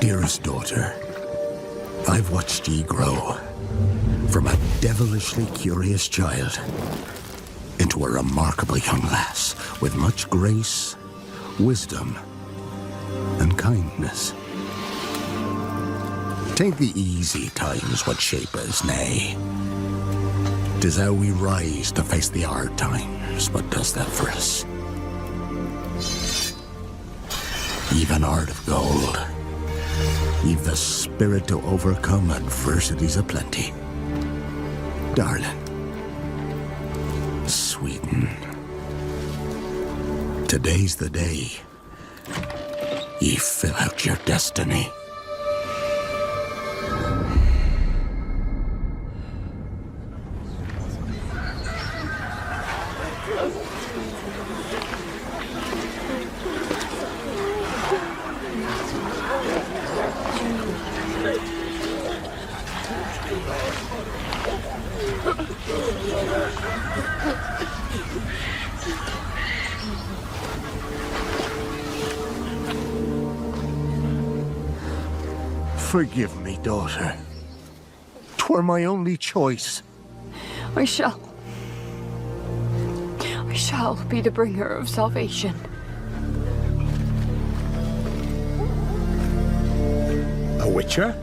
Dearest daughter, I've watched ye grow from a devilishly curious child into a remarkable young lass with much grace, wisdom, and kindness. Tain't the easy times what shape us, nay. 'Tis how we rise to face the hard times what does that for us. Even heart of gold. You've the spirit to overcome adversities aplenty. Darling. Sweeten. Today's the day. Ye fill out your destiny. Forgive me, daughter. 'Twere my only choice. I shall be the bringer of salvation. A witcher?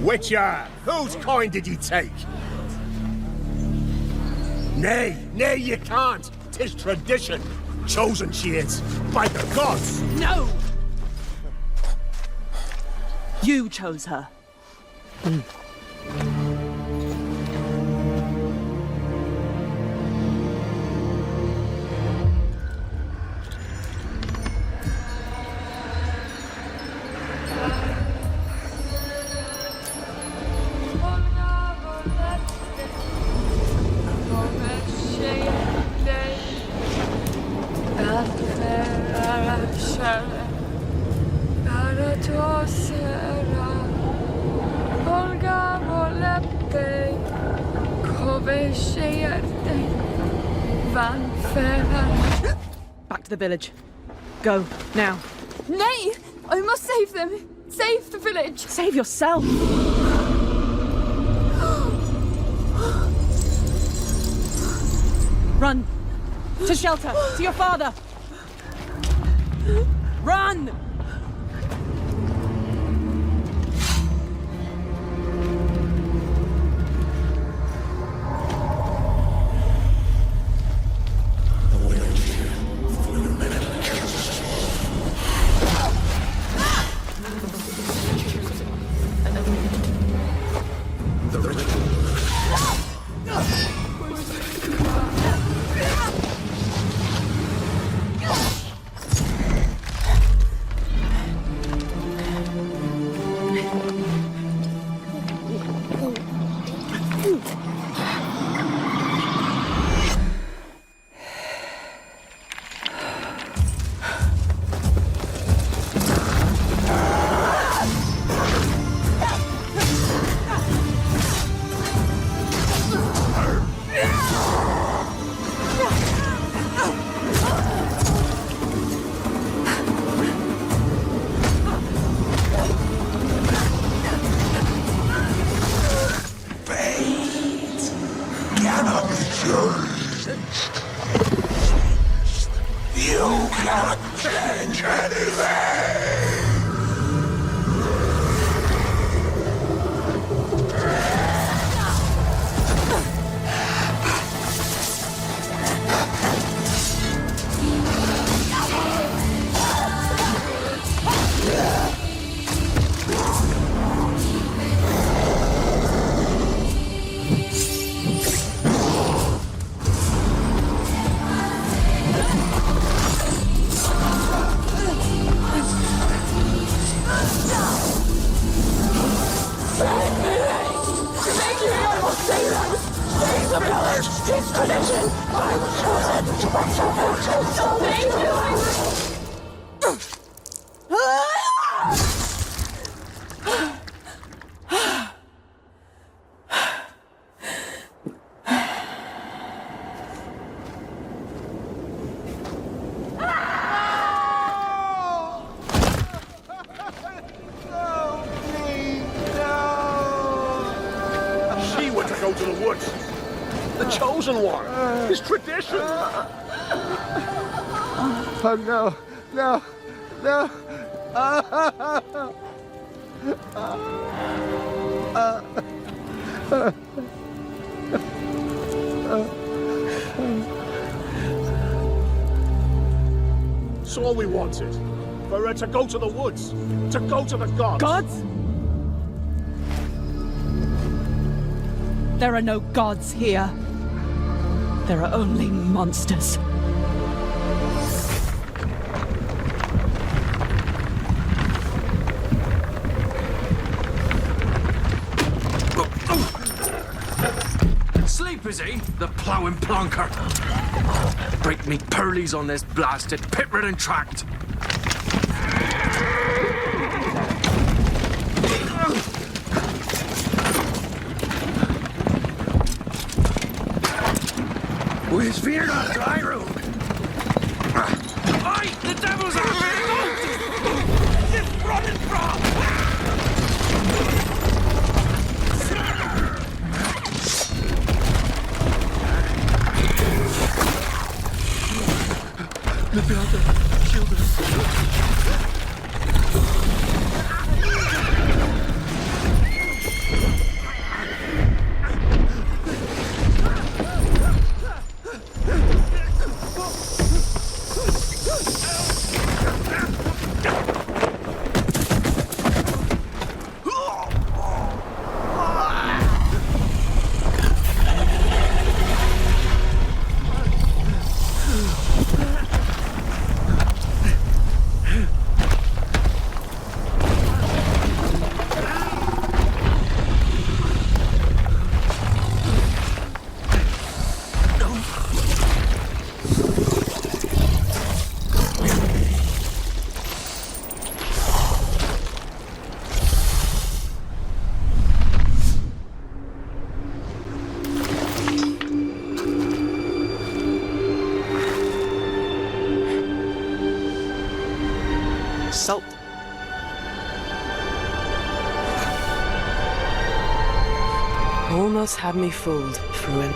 Witcher! Whose coin did ye take? Nay, you can't. 'Tis tradition. Chosen she is, by the gods. No! You chose her. Back to the village. Go, now. Nay! I must save them! Save the village! Save yourself! Run! To shelter! To your father! Run! chosen one. It's tradition. Oh no, no, no. It's all we wanted. For her to go to the woods. To go to the gods. Gods? There are no gods here. There are only monsters. Sleep, is he? The ploughing plonker. Break me pearlies on this blasted pit-ridden tract. Where's Fear on dry road? Aye, the devil's out there! Just running from! The builder killed us. Salt. Almost had me fooled, Fruin.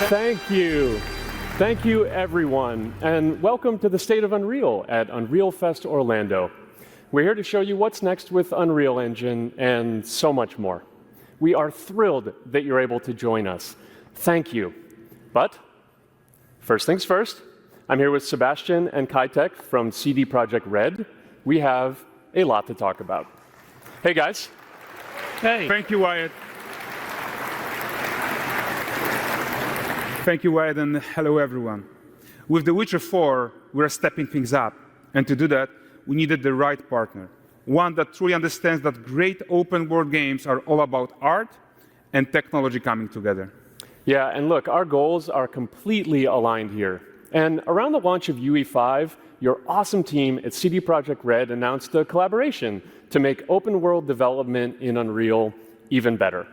Thank you. Thank you, everyone, and welcome to the State of Unreal at Unreal Fest Orlando. We're here to show you what's next with Unreal Engine and so much more. We are thrilled that you're able to join us. Thank you. But first things first, I'm here with Sebastian and Kitek from CD Projekt Red. We have a lot to talk about. Hey, guys. Hey. Thank you, Wyatt. Thank you, Wyatt, and hello, everyone. With The Witcher 4, we're stepping things up. And to do that, we needed the right partner. One that truly understands that great open-world games are all about art and technology coming together. Yeah, and look, our goals are completely aligned here. And around the launch of UE5, your awesome team at CD Projekt Red announced a collaboration to make open-world development in Unreal even better.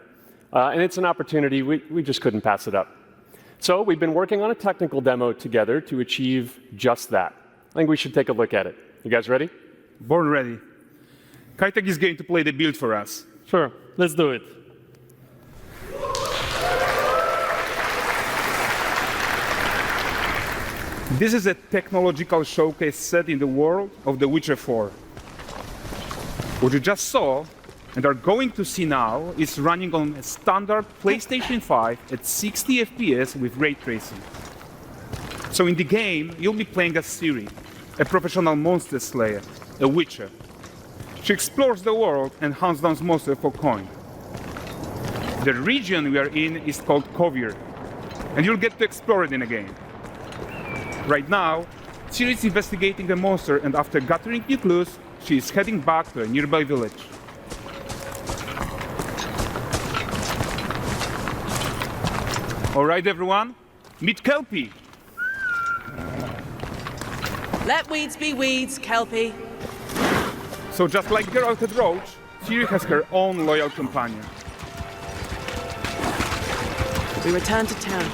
And it's an opportunity, we just couldn't pass it up. So we've been working on a technical demo together to achieve just that. I think we should take a look at it. You guys ready? Born ready. Kitek is going to play the build for us. Sure, let's do it. This is a technological showcase set in the world of The Witcher 4. What you just saw and are going to see now is running on a standard PlayStation 5 at 60 FPS with ray tracing. So in the game, you'll be playing as Ciri, a professional monster slayer, a witcher. She explores the world and hunts down monsters for coin. The region we are in is called Kovir, and you'll get to explore it in a game. Right now, Ciri is investigating the monster, and after gathering new clues, she is heading back to a nearby village. All right, everyone, meet Kelpie. Let weeds be weeds, Kelpie. So just like Geralt had Roach, Ciri has her own loyal companion. We return to town.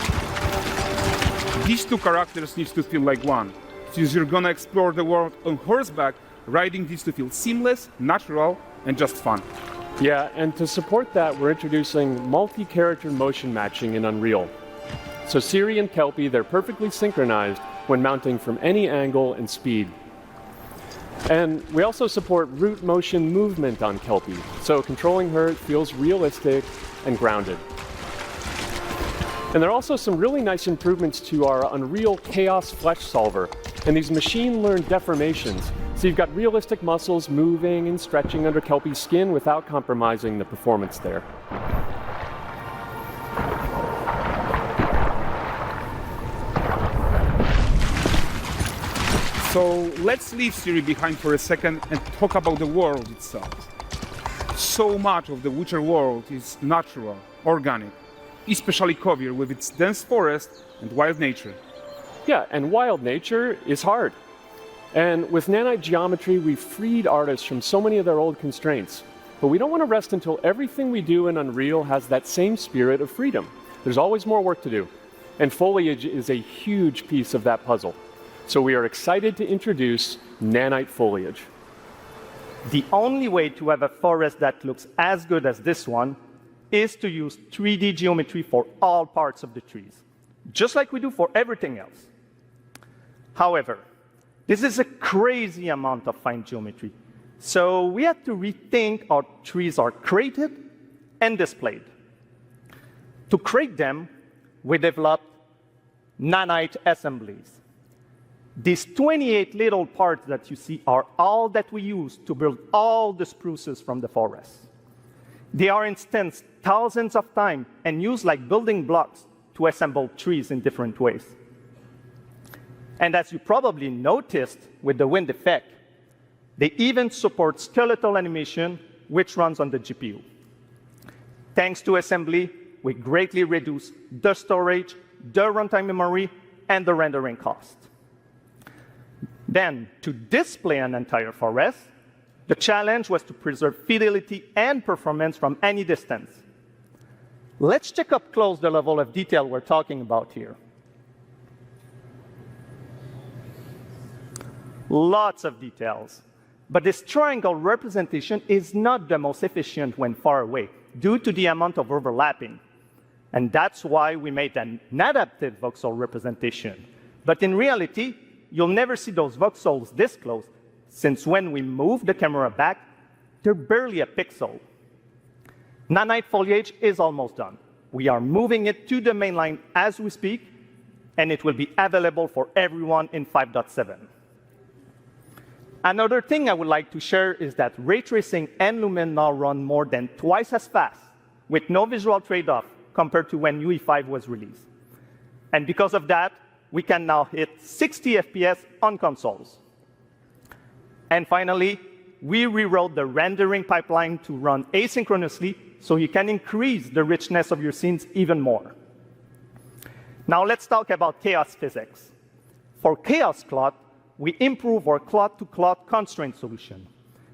These two characters need to feel like one. Since you're gonna explore the world on horseback, riding needs to feel seamless, natural, and just fun. Yeah, and to support that, we're introducing multi-character motion matching in Unreal. So Ciri and Kelpie, they're perfectly synchronized when mounting from any angle and speed. And we also support root motion movement on Kelpie, so controlling her feels realistic and grounded. And there are also some really nice improvements to our Unreal Chaos Flesh Solver and these machine-learned deformations. So you've got realistic muscles moving and stretching under Kelpie's skin without compromising the performance there. So let's leave Ciri behind for a second and talk about the world itself. So much of the Witcher world is natural, organic, especially Kovir with its dense forest and wild nature. Yeah, and wild nature is hard. And with nanite geometry, we've freed artists from so many of their old constraints. But we don't want to rest until everything we do in Unreal has that same spirit of freedom. There's always more work to do. And foliage is a huge piece of that puzzle. So we are excited to introduce Nanite Foliage. The only way to have a forest that looks as good as this one is to use 3D geometry for all parts of the trees, just like we do for everything else. However, this is a crazy amount of fine geometry, so we had to rethink how trees are created and displayed. To create them, we developed nanite assemblies. These 28 little parts that you see are all that we use to build all the spruces from the forest. They are instanced thousands of times and used like building blocks to assemble trees in different ways. And as you probably noticed with the wind effect, they even support skeletal animation, which runs on the GPU. Thanks to assembly, we greatly reduce the storage, the runtime memory, and the rendering cost. Then, to display an entire forest, the challenge was to preserve fidelity and performance from any distance. Let's check up close the level of detail we're talking about here. Lots of details. But this triangle representation is not the most efficient when far away, due to the amount of overlapping. And that's why we made an adaptive voxel representation. But in reality, you'll never see those voxels this close, since when we move the camera back, they're barely a pixel. Nanite Foliage is almost done. We are moving it to the mainline as we speak, and it will be available for everyone in 5.7. Another thing I would like to share is that ray tracing and Lumen now run more than twice as fast, with no visual trade-off compared to when UE5 was released. And because of that, we can now hit 60 FPS on consoles. And finally, we rewrote the rendering pipeline to run asynchronously so you can increase the richness of your scenes even more. Now let's talk about chaos physics. For chaos cloth, we improve our cloth-to-cloth constraint solution.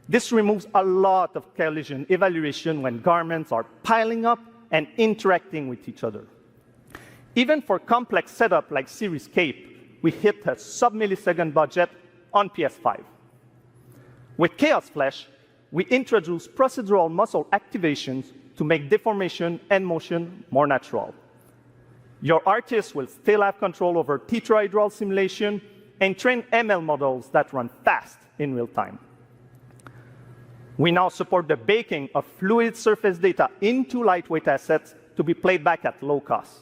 This removes a lot of collision evaluation when garments are piling up and interacting with each other. Even for complex setup like Ciri's cape, we hit a sub-millisecond budget on PS5. With Chaos Flesh, we introduce procedural muscle activations to make deformation and motion more natural. Your artist will still have control over tetrahedral simulation and train ML models that run fast in real time. We now support the baking of fluid surface data into lightweight assets to be played back at low cost.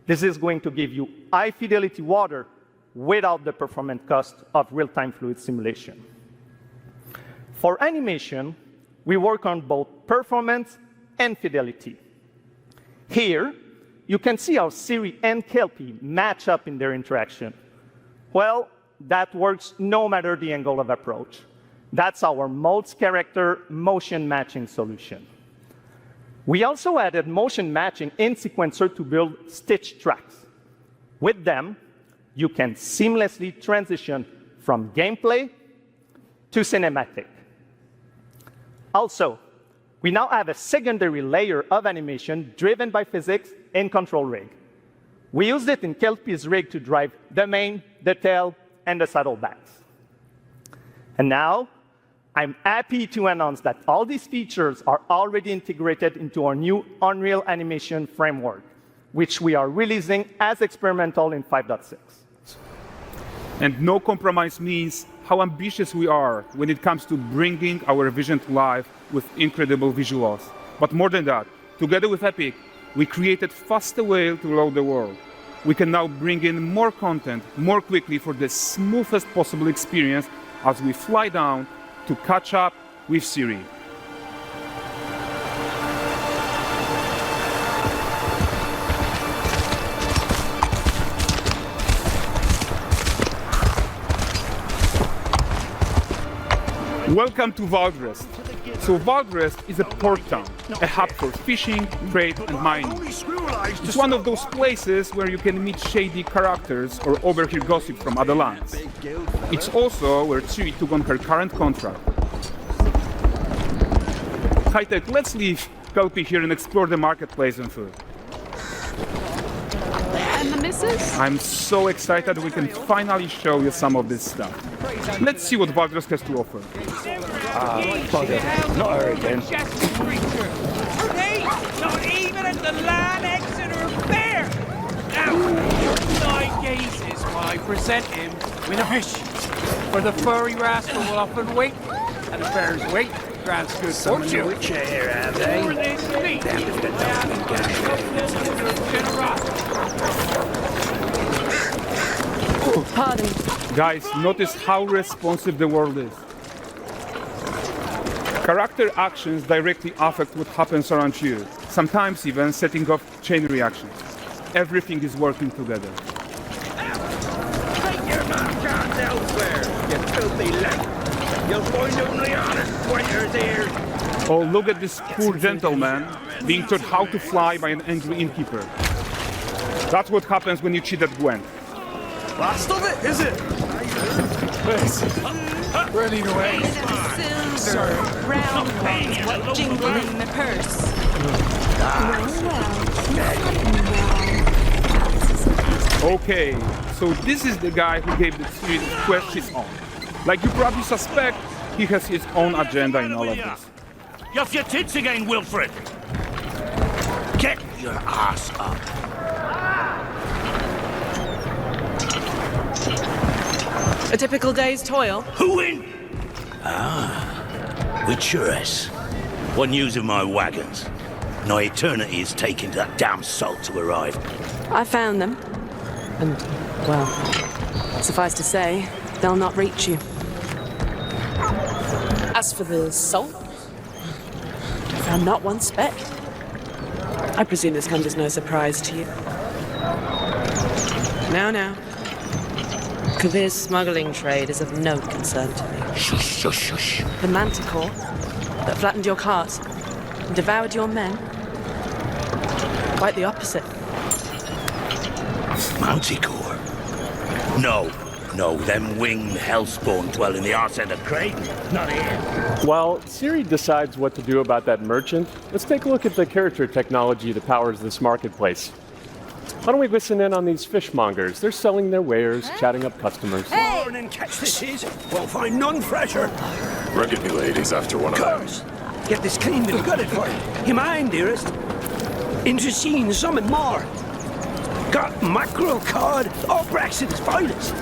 This is going to give you high-fidelity water without the performance cost of real-time fluid simulation. For animation, we work on both performance and fidelity. Here, you can see how Ciri and Kelpie match up in their interaction. Well, that works no matter the angle of approach. That's our Molds character motion matching solution. We also added motion matching in sequencer to build stitch tracks. With them, you can seamlessly transition from gameplay to cinematic. Also, we now have a secondary layer of animation driven by physics in Control Rig. We used it in Kelpie's rig to drive the mane, the tail, and the saddlebags. And now, I'm happy to announce that all these features are already integrated into our new Unreal Animation framework, which we are releasing as experimental in 5.6. And no compromise means how ambitious we are when it comes to bringing our vision to life with incredible visuals. But more than that, together with Epic, we created faster way to load the world. We can now bring in more content more quickly for the smoothest possible experience as we fly down to catch up with Ciri. Welcome to Valdrest. So Valdrest is a port town, a hub for fishing, trade and mining. It's one of those places where you can meet shady characters or overhear gossip from other lands. It's also where Ciri took on her current contract. High-tech, let's leave Kelpie here and explore the marketplace and food. And the missus? I'm so excited we can finally show you some of this stuff. Let's see what Valdrest has to offer. Bugger. Not her again. Hey, not even at the land Exeter Fair! Now, your 9 gazes while I present him with a fish. For the furry rascal will often wait, and the fair's weight grants good fortune. Which here, have they? For this meat, Pardon. Guys, notice how responsive the world is. Character actions directly affect what happens around you, sometimes even setting off chain reactions. Everything is working together. Take your nonsense elsewhere, you filthy leg. You'll find only honest pointers here. Oh, look at this poor gentleman being taught how to fly by an angry innkeeper. That's what happens when you cheat at Gwent. Last of it, is it? Running away. Silver, round ones, what jingle in the purse. Okay, so this is the guy who gave the Ciri the quest she's on. Like you probably suspect, he has his own agenda in all of this. You off your tits again, Wilfred. Get your ass up. A typical day's toil. Who in? With Churus. One using my wagons. No eternity is taking that damn salt to arrive. I found them. And, well, suffice to say, they'll not reach you. As for the salt, I found not one speck. I presume this comes as no surprise to you. Now. Kavir's smuggling trade is of no concern to me. Shush, shush, shush. The manticore that flattened your cart and devoured your men? Quite the opposite. Manticore? No, them winged hellspawn dwell in the arse end of Creighton. Not here. While Ciri decides what to do about that merchant, let's take a look at the character technology that powers this marketplace. Why don't we listen in on these fishmongers? They're selling their wares, chatting up customers. Morning, catch this is. Won't find none fresher. Reckon me lady's after one of Course. Get this cleaned and gutted for you. You mind, dearest? Into seeing some and more. Got mackerel, cod, all Brexit's finest.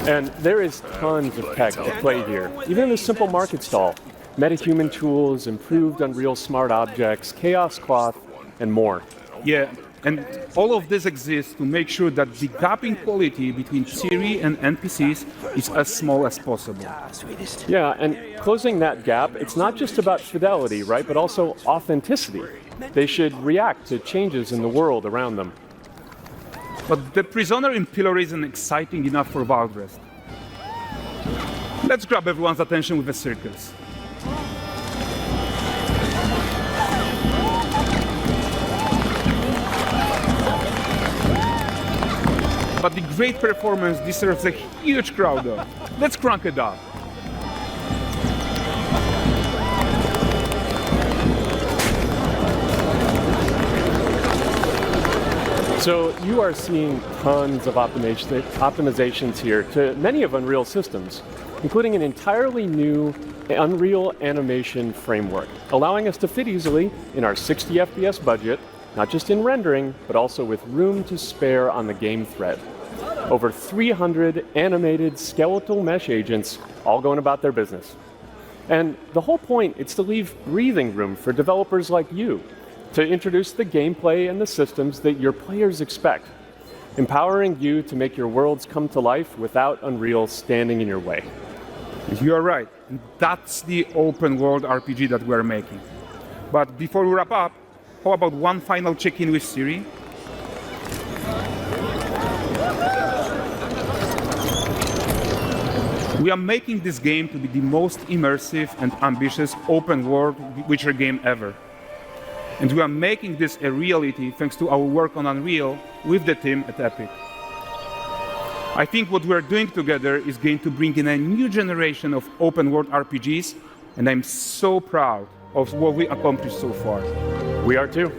And there is tons of tech at play here, even in a simple market stall. Metahuman tools, improved Unreal smart objects, chaos cloth, and more. Yeah, and all of this exists to make sure that the gap in quality between Ciri and NPCs is as small as possible. Yeah, and closing that gap, it's not just about fidelity, right, but also authenticity. They should react to changes in the world around them. But the prisoner in Pillory isn't exciting enough for Valdrest. Let's grab everyone's attention with a circus. but the great performance deserves a huge crowd up. Let's crank it up. So you are seeing tons of optimizations here to many of Unreal's systems, including an entirely new Unreal animation framework, allowing us to fit easily in our 60 FPS budget, not just in rendering, but also with room to spare on the game thread. Over 300 animated skeletal mesh agents all going about their business. And the whole point is to leave breathing room for developers like you to introduce the gameplay and the systems that your players expect, empowering you to make your worlds come to life without Unreal standing in your way. You are right. That's the open world RPG that we're making. But before we wrap up, how about one final check-in with Ciri? We are making this game to be the most immersive and ambitious open world Witcher game ever. And we are making this a reality thanks to our work on Unreal with the team at Epic. I think what we're doing together is going to bring in a new generation of open world RPGs, and I'm so proud of what we accomplished so far. We are too.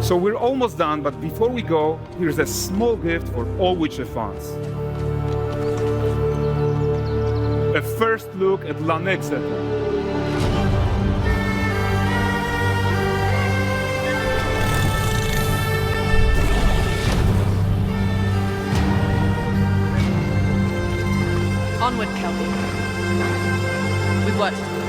So we're almost done, but before we go, here's a small gift for all Witcher fans. A first look at Lanexeter. Onward, Kelby. We've worked.